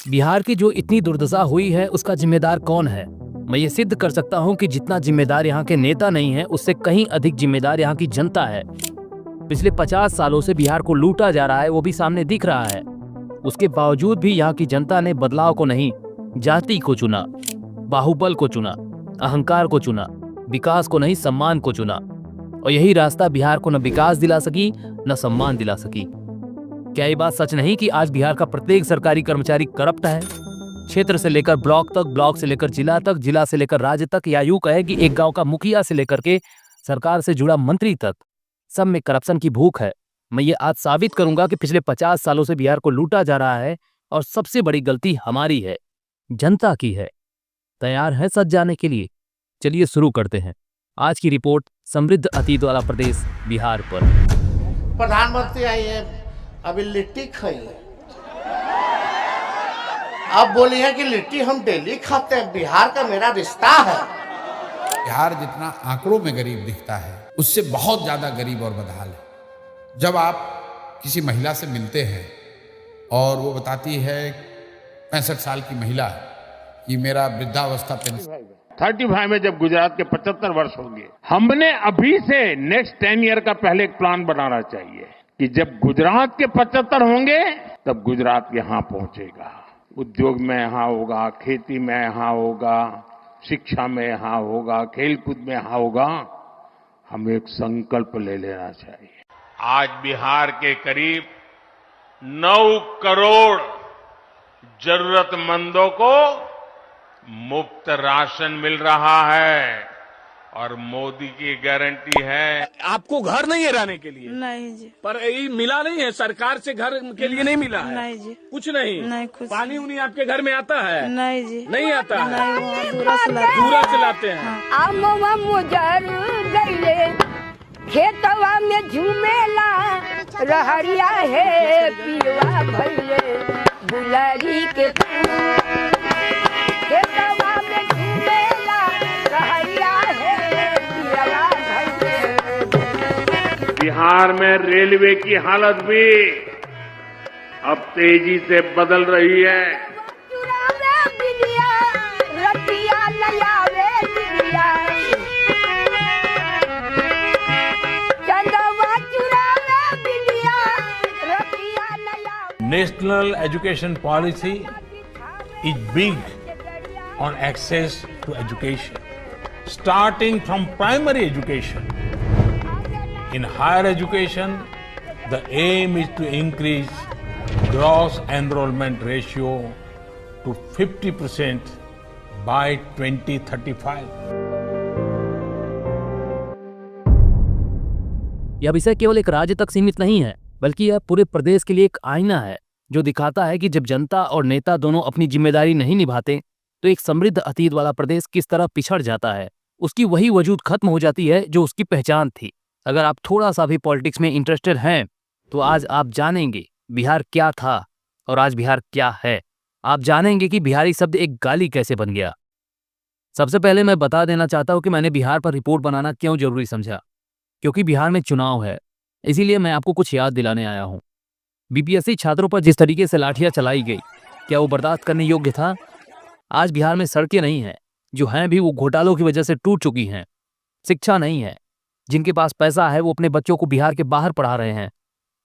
बिहार की जो इतनी दुर्दशा हुई है उसका जिम्मेदार कौन है? मैं ये सिद्ध कर सकता हूँ कि जितना जिम्मेदार यहाँ के नेता नहीं है, उससे कहीं अधिक जिम्मेदार यहाँ की जनता है। पिछले 50 सालों से बिहार को लूटा जा रहा है, वो भी सामने दिख रहा है। उसके बावजूद भी यहाँ की जनता ने बदलाव को नहीं, जाति को चुना, बाहुबल को चुना, अहंकार को चुना, विकास को नहीं सम्मान को चुना। और यही रास्ता बिहार को न विकास दिला सकी न सम्मान दिला सकी। क्या ये बात सच नहीं कि आज बिहार का प्रत्येक सरकारी कर्मचारी करप्ट है? क्षेत्र से लेकर ब्लॉक तक, ब्लॉक से लेकर जिला तक, जिला से लेकर राज्य तक, या यूं कहे कि एक गांव का मुखिया से लेकर के सरकार से जुड़ा मंत्री तक, सब में करप्शन की भूख है। मैं ये आज साबित करूंगा कि पिछले 50 सालों से बिहार को लूटा जा रहा है और सबसे बड़ी गलती हमारी है, जनता की है। तैयार है सच जाने के लिए? चलिए शुरू करते हैं आज की रिपोर्ट समृद्ध अतीत वाला प्रदेश बिहार पर। प्रधानमंत्री आइए, अभी लिट्टी खाइए। आप बोली है कि लिट्टी हम डेली खाते हैं, बिहार का मेरा रिश्ता है। बिहार जितना आंकड़ों में गरीब दिखता है, उससे बहुत ज्यादा गरीब और बदहाल है। जब आप किसी महिला से मिलते हैं और वो बताती है 65 साल की महिला कि मेरा वृद्धावस्था पेंशन 35 में जब गुजरात के 75 वर्ष होंगे, हमने अभी से नेक्स्ट 10 ईयर का पहले एक प्लान बनाना चाहिए कि जब गुजरात के 75 होंगे तब गुजरात यहाँ पहुंचेगा। उद्योग में यहाँ होगा, खेती में यहाँ होगा, शिक्षा में यहाँ होगा, खेलकूद में यहाँ होगा। हमें एक संकल्प ले लेना चाहिए। आज बिहार के करीब 9 करोड़ जरूरतमंदों को मुफ्त राशन मिल रहा है और मोदी की गारंटी है। आपको घर नहीं है रहने के लिए? नहीं जी। पर ये मिला नहीं है, सरकार से घर के लिए नहीं मिला है? नहीं जी। कुछ नहीं? नहीं कुछ। पानी उनी आपके घर में आता है? नहीं जी। नहीं आता है? नहीं, दूरा से लाते हैं। दूरा से लाते हैं। आमवा मुजर गईले खेतवा में झूमेला रहरिया है पिवा भइले दुलारी के खेतवा में झूमेला रहरिया है पिवा भइले। बिहार में रेलवे की हालत भी अब तेजी से बदल रही है। चुरावे बिलिया रतिया नयावे बिलिया चंदवा चुरावे बिलिया रतिया नयावे। National education policy is big on access to education, starting from primary education. In higher education, the aim is to increase gross enrollment ratio to 50% by 2035. यह विषय केवल एक राज्य तक सीमित नहीं है, बल्कि यह पूरे प्रदेश के लिए एक आईना है जो दिखाता है कि जब जनता और नेता दोनों अपनी जिम्मेदारी नहीं निभाते तो एक समृद्ध अतीत वाला प्रदेश किस तरह पिछड़ जाता है। उसकी वही वजूद खत्म हो जाती है जो उसकी पहचान थी। अगर आप थोड़ा सा भी पॉलिटिक्स में इंटरेस्टेड हैं तो आज आप जानेंगे बिहार क्या था और आज बिहार क्या है। आप जानेंगे कि बिहारी शब्द एक गाली कैसे बन गया। सबसे पहले मैं बता देना चाहता हूं कि मैंने बिहार पर रिपोर्ट बनाना क्यों जरूरी समझा। क्योंकि बिहार में चुनाव है, इसीलिए मैं आपको कुछ याद दिलाने आया हूं। बीपीएससी छात्रों पर जिस तरीके से लाठियां चलाई गई, क्या वो बर्दाश्त करने योग्य था? आज बिहार में सड़कें नहीं हैं, जो हैं भी वो घोटालों की वजह से टूट चुकी हैं। शिक्षा नहीं है, जिनके पास पैसा है वो अपने बच्चों को बिहार के बाहर पढ़ा रहे हैं,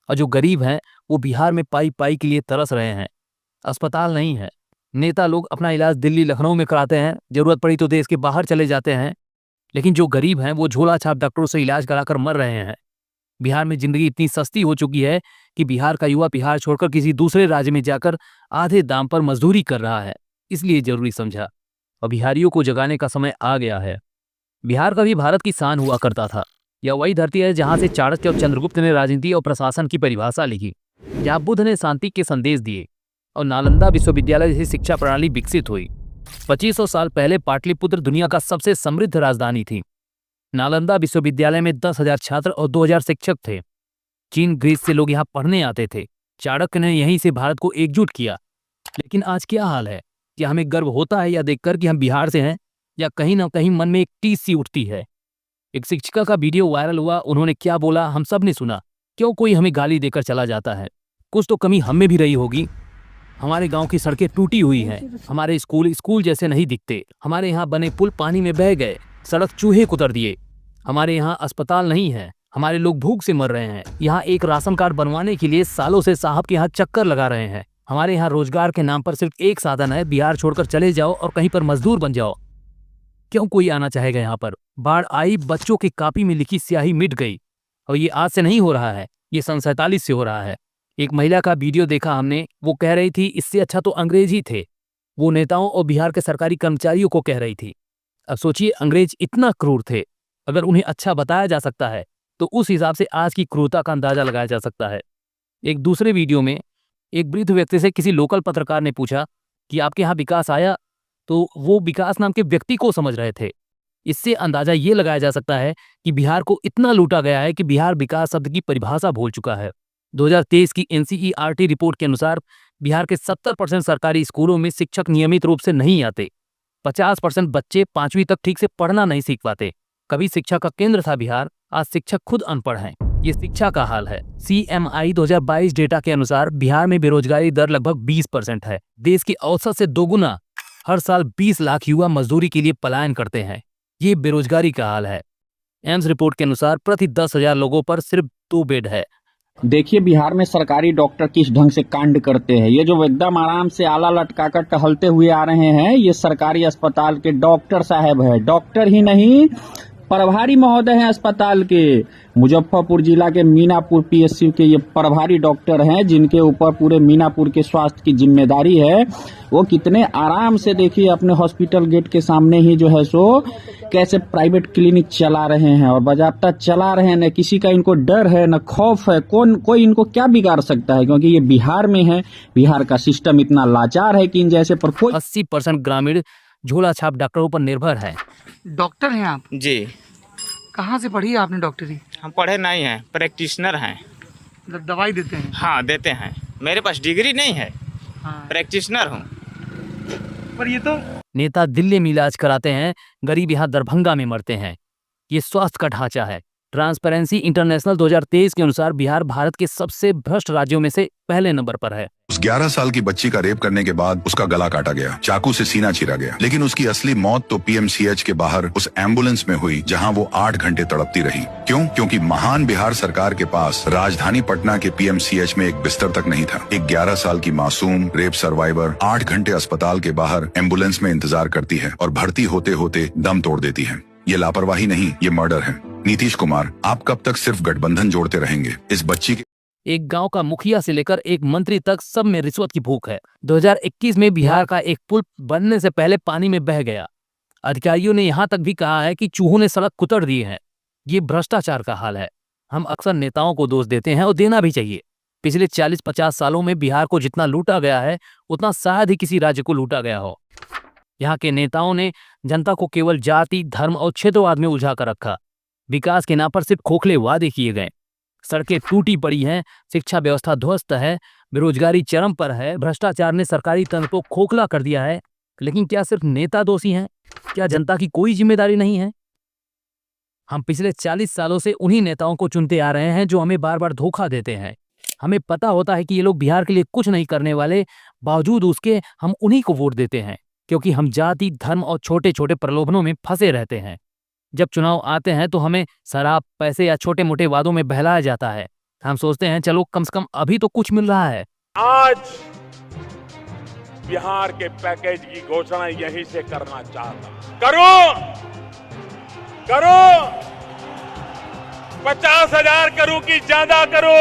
और जो गरीब हैं वो बिहार में पाई पाई के लिए तरस रहे हैं। अस्पताल नहीं है, नेता लोग अपना इलाज दिल्ली लखनऊ में कराते हैं, जरूरत पड़ी तो देश के बाहर चले जाते हैं, लेकिन जो गरीब हैं वो झोला छाप डॉक्टरों से इलाज कराकर मर रहे हैं। बिहार में जिंदगी इतनी सस्ती हो चुकी है कि बिहार का युवा बिहार छोड़कर किसी दूसरे राज्य में जाकर आधे दाम पर मजदूरी कर रहा है। इसलिए जरूरी समझा और बिहारियों को जगाने का समय आ गया है। बिहार कभी भारत की शान हुआ करता था। यह वही धरती है जहां से चाणक्य और चंद्रगुप्त ने राजनीति और प्रशासन की परिभाषा लिखी, जहां बुद्ध ने शांति के संदेश दिए और नालंदा विश्वविद्यालय जैसी शिक्षा प्रणाली विकसित हुई। 2500 साल पहले पाटलिपुत्र दुनिया का सबसे समृद्ध राजधानी थी। नालंदा विश्वविद्यालय में 10,000 छात्र और 2,000 शिक्षक थे। चीन, ग्रीस से लोग यहाँ पढ़ने आते थे। चाणक्य ने यहीं से भारत को एकजुट किया। लेकिन आज क्या हाल है? क्या हमें गर्व होता है या देखकर कि हम बिहार से हैं, या कहीं ना कहीं मन में एक टीस सी उठती है? एक शिक्षिका का वीडियो वायरल हुआ, उन्होंने क्या बोला हम सब ने सुना। क्यों कोई हमें गाली देकर चला जाता है? कुछ तो कमी हम में भी रही होगी। हमारे गांव की सड़कें टूटी हुई हैं, हमारे स्कूल जैसे नहीं दिखते, हमारे यहाँ बने पुल पानी में बह गए, सड़क चूहे कुतर दिए, हमारे यहाँ अस्पताल नहीं है, हमारे लोग भूख से मर रहे हैं, यहाँ एक राशन कार्ड बनवाने के लिए सालों से साहब के यहाँ चक्कर लगा रहे हैं, हमारे यहाँ रोजगार के नाम पर सिर्फ एक साधन है, बिहार छोड़कर चले जाओ और कहीं पर मजदूर बन जाओ। क्यों कोई आना चाहेगा यहाँ पर? बाढ़ आई, बच्चों की कॉपी में लिखी स्याही मिट गई, और ये आज से नहीं हो रहा है, ये सन 47 से हो रहा है। एक महिला का वीडियो देखा हमने, वो कह रही थी इससे अच्छा तो अंग्रेज ही थे। वो नेताओं और बिहार के सरकारी कर्मचारियों को कह रही थी। अब सोचिए, अंग्रेज इतना क्रूर थे, अगर उन्हें अच्छा बताया जा सकता है तो उस हिसाब से आज की क्रूरता का अंदाजा लगाया जा सकता है। एक दूसरे वीडियो में एक वृद्ध व्यक्ति से किसी लोकल पत्रकार ने पूछा कि आपके यहाँ विकास आया, तो वो विकास नाम के व्यक्ति को समझ रहे थे। इससे अंदाजा ये लगाया जा सकता है कि बिहार को इतना लूटा गया है कि बिहार विकास शब्द की परिभाषा भूल चुका है। 2023 की NCERT रिपोर्ट के अनुसार बिहार के 70% सरकारी स्कूलों में शिक्षक नियमित रूप से नहीं आते। 50% बच्चे 5वीं तक ठीक से पढ़ना नहीं सीख पाते। कभी शिक्षा का केंद्र था बिहार, आज शिक्षक खुद अनपढ़ हैं। ये शिक्षा का हाल है। CMI 2022 डेटा के अनुसार बिहार में बेरोजगारी दर लगभग 20% है। देश की औसत से दोगुना। हर साल 20 लाख युवा मजदूरी के लिए पलायन करते हैं। ये बेरोजगारी का हाल है। एम्स रिपोर्ट के अनुसार प्रति 10,000 लोगों पर सिर्फ 2 बेड है। देखिए बिहार में सरकारी डॉक्टर किस ढंग से कांड करते हैं। ये जो एकदम आराम से आला लटकाकर टहलते हुए आ रहे हैं, ये सरकारी अस्पताल के डॉक्टर साहब है। डॉक्टर ही नहीं, प्रभारी महोदय हैं अस्पताल के। मुजफ्फरपुर जिला के मीनापुर PSU के ये प्रभारी डॉक्टर हैं, जिनके ऊपर पूरे मीनापुर के स्वास्थ्य की जिम्मेदारी है। वो कितने आराम से देखिए अपने हॉस्पिटल गेट के सामने ही जो है सो कैसे प्राइवेट क्लिनिक चला रहे हैं, और बाजाबता चला रहे हैं। न किसी का इनको डर है, न खौफ है। कोई इनको क्या बिगाड़ सकता है, क्योंकि ये बिहार में है। बिहार का सिस्टम इतना लाचार है कि इन जैसे पर कोई 80% ग्रामीण झोला छाप डॉक्टरों पर निर्भर है। डॉक्टर हैं आप? जी। कहाँ से पढ़ी है आपने डॉक्टरी? हम पढ़े नहीं हैं, प्रैक्टिशनर हैं। मतलब दवाई देते हैं? हाँ देते हैं। मेरे पास डिग्री नहीं है, हाँ। प्रैक्टिशनर हूँ। पर ये तो नेता दिल्ली में इलाज कराते हैं, गरीब यहाँ दरभंगा में मरते हैं। ये स्वास्थ्य का ढांचा है। ट्रांसपेरेंसी इंटरनेशनल 2023 के अनुसार बिहार भारत के सबसे भ्रष्ट राज्यों में से पहले नंबर पर है। उस 11 साल की बच्ची का रेप करने के बाद उसका गला काटा गया, चाकू से सीना चीरा गया, लेकिन उसकी असली मौत तो PMCH के बाहर उस एम्बुलेंस में हुई, जहां वो 8 घंटे तड़पती रही। क्यों? क्योंकि महान बिहार सरकार के पास राजधानी पटना के PMCH में एक बिस्तर तक नहीं था। एक 11 साल की मासूम रेप सर्वाइवर 8 घंटे अस्पताल के बाहर एम्बुलेंस में इंतजार करती है और भर्ती होते होते दम तोड़ देती है। ये लापरवाही नहीं, ये मर्डर है। नीतीश कुमार, आप कब तक सिर्फ गठबंधन जोड़ते रहेंगे? इस बच्ची के एक गांव का मुखिया से लेकर एक मंत्री तक सब में रिश्वत की भूख है। 2021 में बिहार का एक पुल बनने से पहले पानी में बह गया। अधिकारियों ने यहां तक भी कहा है कि चूहों ने सड़क कुतर दी है। ये भ्रष्टाचार का हाल है। हम अक्सर नेताओं को दोष देते हैं और देना भी चाहिए। पिछले 40-50 सालों में बिहार को जितना लूटा गया है, उतना शायद ही किसी राज्य को लूटा गया हो। यहाँ के नेताओं ने जनता को केवल जाति, धर्म और क्षेत्रवाद में उलझा कर रखा। विकास के नाम पर सिर्फ खोखले वादे किए गए। सड़कें टूटी पड़ी हैं, शिक्षा व्यवस्था ध्वस्त है, बेरोजगारी चरम पर है, भ्रष्टाचार ने सरकारी तंत्र को खोखला कर दिया है। लेकिन क्या सिर्फ नेता दोषी हैं? क्या जनता की कोई जिम्मेदारी नहीं है? हम पिछले 40 सालों से उन्हीं नेताओं को चुनते आ रहे हैं जो हमें बार बार धोखा देते हैं। हमें पता होता है कि ये लोग बिहार के लिए कुछ नहीं करने वाले, बावजूद उसके हम उन्हीं को वोट देते हैं, क्योंकि हम जाति, धर्म और छोटे छोटे प्रलोभनों में फंसे रहते हैं। जब चुनाव आते हैं तो हमें शराब, पैसे या छोटे मोटे वादों में बहलाया जाता है। हम सोचते हैं चलो कम से कम अभी तो कुछ मिल रहा है। आज बिहार के पैकेज की घोषणा यहीं से करना चाहता। करो 50,000 करूं कि ज्यादा करो,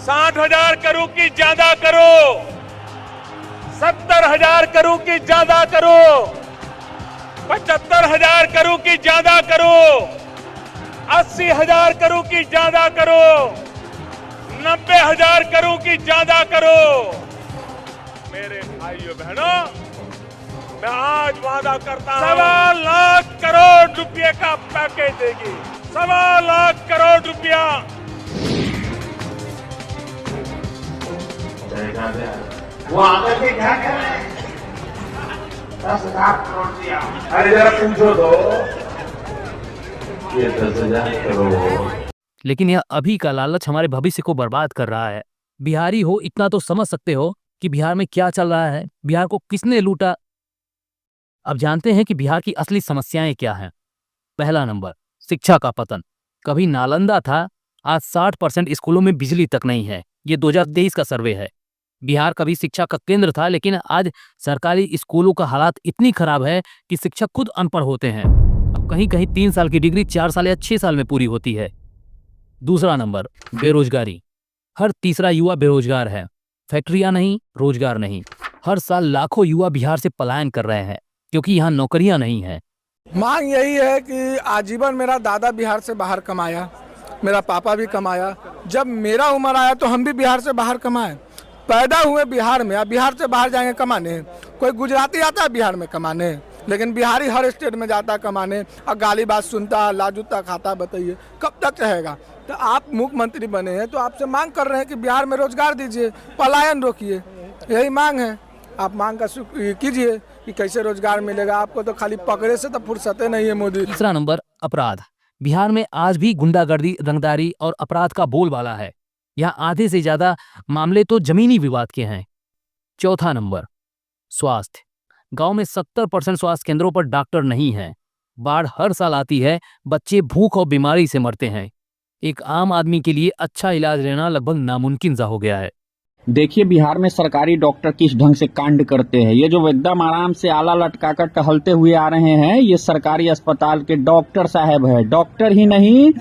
60,000 करूं कि ज्यादा करो, 70,000 करूं कि ज्यादा करो, 75,000 करूं कि ज्यादा करो, 80,000 करूं कि ज्यादा करो, 90,000 करूं कि ज्यादा करो। मेरे भाइयों बहनों, मैं आज वादा करता हूं 1.25 लाख करोड़ रुपए का पैकेज देगी। 1.25 लाख करोड़ रुपया। वो आकर के क्या कर रहे हैं? 10,000 करोड़ दिया। अरे जरा पूछो तो, ये 10,000 करोड़। लेकिन यह अभी का लालच हमारे भविष्य को बर्बाद कर रहा है। बिहारी हो इतना तो समझ सकते हो कि बिहार में क्या चल रहा है, बिहार को किसने लूटा। अब जानते हैं कि बिहार की असली समस्याएं क्या हैं। पहला नंबर, शिक्षा का पतन। कभी नालंदा था, आज 60% स्कूलों में बिजली तक नहीं है। ये 2023 का सर्वे है। बिहार कभी शिक्षा का केंद्र था, लेकिन आज सरकारी स्कूलों का हालात इतनी खराब है कि शिक्षक खुद अनपढ़ होते हैं। अब कहीं कहीं 3 साल की डिग्री 4 साल या 6 साल में पूरी होती है। दूसरा नंबर, बेरोजगारी। हर तीसरा युवा बेरोजगार है। फैक्ट्रियां नहीं, रोजगार नहीं। हर साल लाखों युवा बिहार से पलायन कर रहे हैं क्योंकि यहाँ नौकरियां नहीं हैं। मांग यही है कि आजीवन मेरा दादा बिहार से बाहर कमाया, मेरा पापा भी कमाया, जब मेरा उम्र आया तो हम भी बिहार से बाहर कमाए। पैदा हुए बिहार में, अब बिहार से बाहर जाएंगे कमाने। कोई गुजराती आता है बिहार में कमाने, लेकिन बिहारी हर स्टेट में जाता है कमाने और गाली बात सुनता है, लाजूता खाता। बताइए कब तक रहेगा। तो आप मुख्यमंत्री बने हैं तो आपसे मांग कर रहे हैं कि बिहार में रोजगार दीजिए, पलायन रोकिए। यही मांग है, आप मांग का कीजिए कि कैसे रोजगार मिलेगा। आपको तो खाली पकड़े से तो फुर्सते नहीं है मोदी। तीसरा नंबर, अपराध। बिहार में आज भी गुंडागर्दी, रंगदारी और अपराध का बोलबाला है। यहाँ आधे से ज्यादा मामले तो जमीनी विवाद के हैं। चौथा नंबर, स्वास्थ्य। गांव में 70% स्वास्थ्य केंद्रों पर डॉक्टर नहीं है। बाढ़ हर साल आती है, बच्चे भूख और बीमारी से मरते हैं। एक आम आदमी के लिए अच्छा इलाज लेना लगभग नामुमकिन सा हो गया है। देखिए बिहार में सरकारी डॉक्टर किस ढंग से कांड करते हैं। ये जो एकदम आराम से आला लटकाकर टहलते हुए आ रहे हैं, ये सरकारी अस्पताल के डॉक्टर साहब है। डॉक्टर ही नहीं,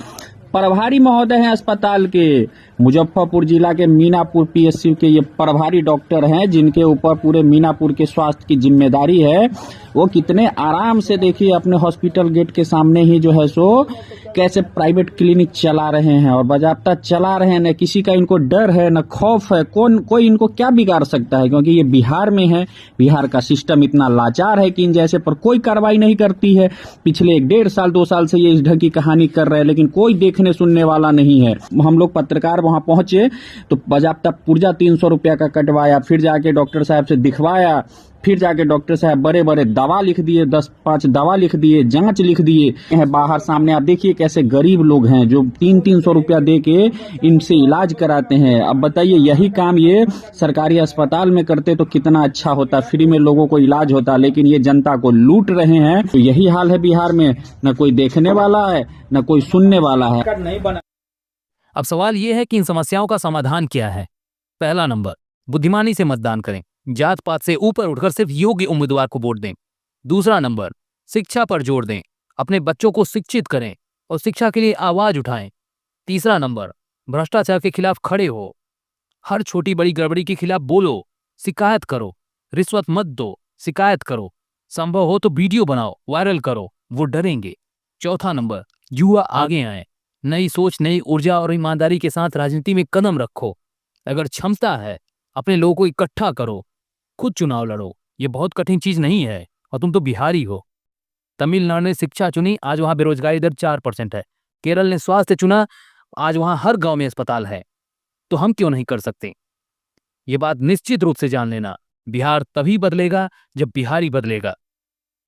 प्रभारी महोदय हैं अस्पताल के। मुजफ्फरपुर जिला के मीनापुर पीएससी के ये प्रभारी डॉक्टर हैं, जिनके ऊपर पूरे मीनापुर के स्वास्थ्य की जिम्मेदारी है। वो कितने आराम से देखिए अपने हॉस्पिटल गेट के सामने ही जो है सो कैसे प्राइवेट क्लिनिक चला रहे हैं और बाजाबता चला रहे हैं। न किसी का इनको डर है, न खौफ है। कोई इनको क्या बिगाड़ सकता है, क्योंकि ये बिहार में है। बिहार का सिस्टम इतना लाचार है कि इन जैसे पर कोई कार्रवाई नहीं करती है। पिछले 1.5 साल 2 साल से ये इस ढंग की कहानी कर रहे हैं, लेकिन कोई देखने सुनने वाला नहीं है। हम लोग पत्रकार वहां पहुंचे तो बाजाबता पुर्जा 300 रुपया का कटवाया, फिर जाके डॉक्टर साहब से दिखवाया, फिर जाके डॉक्टर साहब बड़े बड़े दवा लिख दिए, 10-5 दवा लिख दिए, जांच लिख दिए। बाहर सामने आप देखिए कैसे गरीब लोग हैं जो 300-300 रुपया दे के इनसे इलाज कराते हैं। अब बताइए यही काम ये सरकारी अस्पताल में करते तो कितना अच्छा होता, फ्री में लोगों को इलाज होता। लेकिन ये जनता को लूट रहे हैं। तो यही हाल है बिहार में, न कोई देखने वाला है न कोई सुनने वाला है। अब सवाल यह है कि इन समस्याओं का समाधान क्या है। पहला नंबर, बुद्धिमानी से मतदान करें। जात पात से ऊपर उठकर सिर्फ योग्य उम्मीदवार को वोट दें। दूसरा नंबर, शिक्षा पर जोर दें। अपने बच्चों को शिक्षित करें और शिक्षा के लिए आवाज उठाएं। तीसरा नंबर, भ्रष्टाचार के खिलाफ खड़े हो। हर छोटी बड़ी गड़बड़ी के खिलाफ बोलो, शिकायत करो। रिश्वत मत दो, शिकायत करो। संभव हो तो वीडियो बनाओ, वायरल करो, वो डरेंगे। चौथा नंबर, युवा आगे आए। नई सोच, नई ऊर्जा और ईमानदारी के साथ राजनीति में कदम रखो। अगर क्षमता है, अपने लोगों को इकट्ठा करो, खुद चुनाव लड़ो। ये बहुत कठिन चीज नहीं है और तुम तो बिहारी हो। तमिलनाडु ने शिक्षा चुनी, आज वहां बेरोजगारी दर 4% है। केरल ने स्वास्थ्य चुना, आज वहां हर गांव में अस्पताल है। तो हम क्यों नहीं कर सकते? ये बात निश्चित रूप से जान लेना, बिहार तभी बदलेगा जब बिहारी बदलेगा।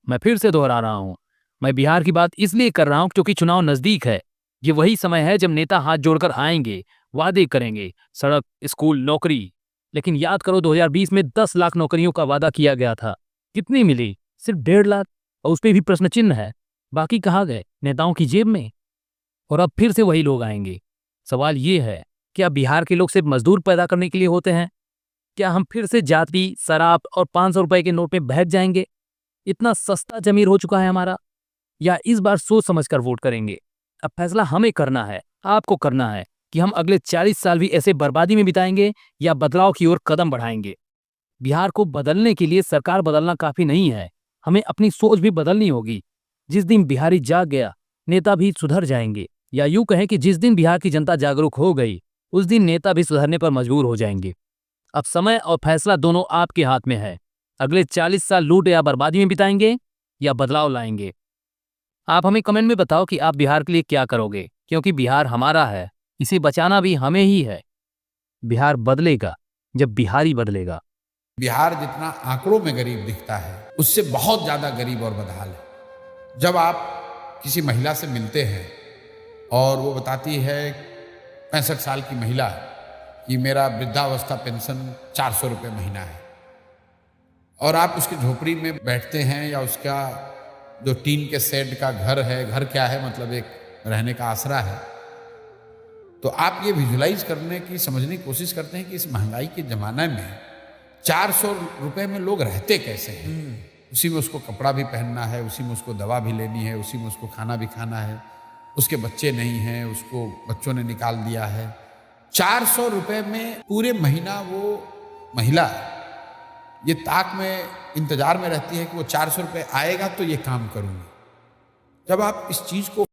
मैं फिर से दोहरा रहा हूं, मैं बिहार की बात इसलिए कर रहा हूं क्योंकि चुनाव नजदीक है। ये वही समय है जब नेता हाथ जोड़कर आएंगे, वादे करेंगे, सड़क, स्कूल, नौकरी। लेकिन याद करो 2020 में 10 लाख नौकरियों का वादा किया गया था। कितनी मिली? सिर्फ 1.5 लाख, और उस पर भी प्रश्न चिन्ह है। बाकी कहाँ गए? नेताओं की जेब में। और अब फिर से वही लोग आएंगे। सवाल ये है, क्या बिहार के लोग सिर्फ मजदूर पैदा करने के लिए होते हैं? क्या हम फिर से जाति, शराब और 500 रुपए के नोट में बहक जाएंगे? इतना सस्ता जमीर हो चुका है हमारा। या इस बार सोच समझकर वोट करेंगे? अब फैसला हमें करना है, आपको करना है कि हम अगले 40 साल भी ऐसे बर्बादी में बिताएंगे या बदलाव की ओर कदम बढ़ाएंगे। बिहार को बदलने के लिए सरकार बदलना काफी नहीं है, हमें अपनी सोच भी बदलनी होगी। जिस दिन बिहारी जाग गया, नेता भी सुधर जाएंगे। या यूं कहें कि जिस दिन बिहार की जनता जागरूक हो गई, उस दिन नेता भी सुधरने पर मजबूर हो जाएंगे। अब समय और फैसला दोनों आपके हाथ में है। अगले 40 साल लूट या बर्बादी में बिताएंगे या बदलाव लाएंगे? आप हमें कमेंट में बताओ कि आप बिहार के लिए क्या करोगे, क्योंकि बिहार हमारा है, इसे बचाना भी हमें ही है। बिहार बदलेगा जब बिहारी बदलेगा। बिहार जितना आंकड़ों में गरीब दिखता है, उससे बहुत ज्यादा गरीब और बदहाल है। जब आप किसी महिला से मिलते हैं और वो बताती है, 65 साल की महिला, कि मेरा वृद्धावस्था पेंशन 400 रुपये महीना है, और आप उसकी झोपड़ी में बैठते हैं या उसका जो टीन के शेड का घर है, घर क्या है मतलब एक रहने का आसरा है, तो आप ये विजुलाइज करने की, समझने की कोशिश करते हैं कि इस महंगाई के ज़माने में 400 रुपये में लोग रहते कैसे हैं। उसी में उसको कपड़ा भी पहनना है, उसी में उसको दवा भी लेनी है, उसी में उसको खाना भी खाना है, उसके बच्चे नहीं हैं, उसको बच्चों ने निकाल दिया है। 400 रुपये में पूरे महीना वो महिला ये ताक में इंतजार में रहती है कि वो 400 रुपये आएगा तो ये काम करूँगी। जब आप इस चीज़ को